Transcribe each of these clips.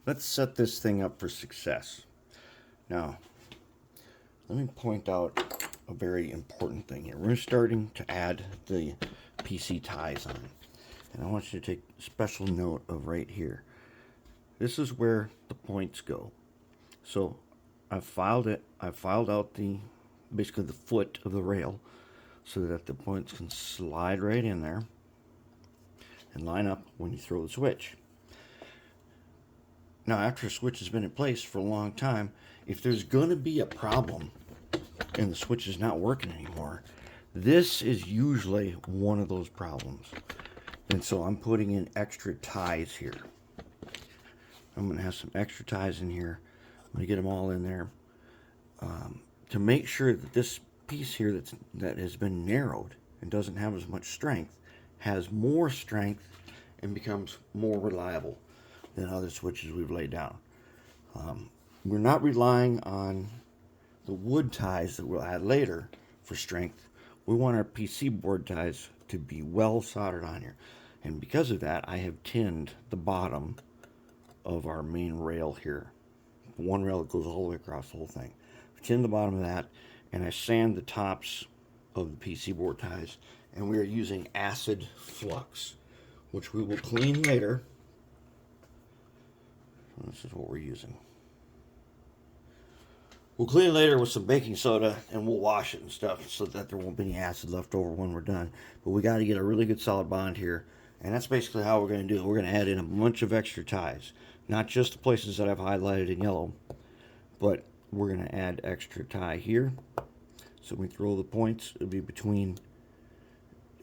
Let's set this thing up for success. Now, let me point out a very important thing here. We're starting to add the PC ties on. And I want you to take special note of right here. This is where the points go. So I've filed out basically the foot of the rail so that the points can slide right in there and line up when you throw the switch. Now, after a switch has been in place for a long time, if there's going to be a problem and the switch is not working anymore, this is usually one of those problems. And so I'm putting in extra ties here. I'm going to have some extra ties in here. I'm going to get them all in there to make sure that this piece here that has been narrowed and doesn't have as much strength has more strength and becomes more reliable than other switches we've laid down. We're not relying on the wood ties that we'll add later for strength. We want our PC board ties to be well soldered on here. And because of that, I have tinned the bottom of our main rail here. One rail that goes all the way across the whole thing. I've tinned the bottom of that, and I sand the tops of the PC board ties. And we are using acid flux, which we will clean later. This is what we're using. We'll clean it later with some baking soda and we'll wash it and stuff so that there won't be any acid left over when we're done. But we got to get a really good solid bond here. And that's basically how we're going to do it. We're going to add in a bunch of extra ties. Not just the places that I've highlighted in yellow, but we're going to add extra tie here. So when we throw the points, it'll be between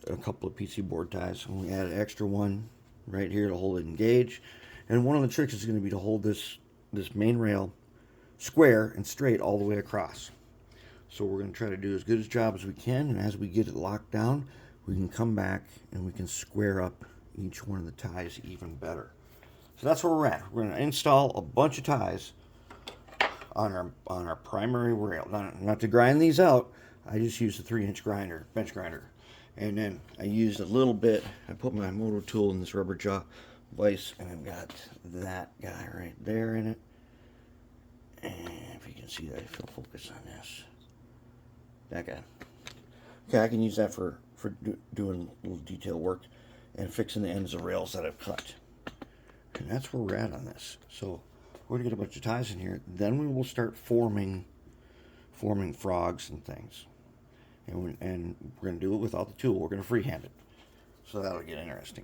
a couple of PC board ties. And we add an extra one right here to hold it engaged. And one of the tricks is going to be to hold this main rail square and straight all the way across. So we're going to try to do as good a job as we can, and as we get it locked down, we can come back and we can square up each one of the ties even better. So that's where we're at. We're going to install a bunch of ties on our primary rail. Not to grind these out, I just used a 3-inch grinder, bench grinder. And then I used a little bit, I put my motor tool in this rubber jaw vise, and I've got that guy right there in it. And if you can see that, if you'll focus on this. That guy. Okay, I can use that for doing little detail work and fixing the ends of rails that I've cut. And that's where we're at on this. So we're going to get a bunch of ties in here. Then we will start forming frogs and things. And we're going to do it without the tool. We're going to freehand it. So that'll get interesting.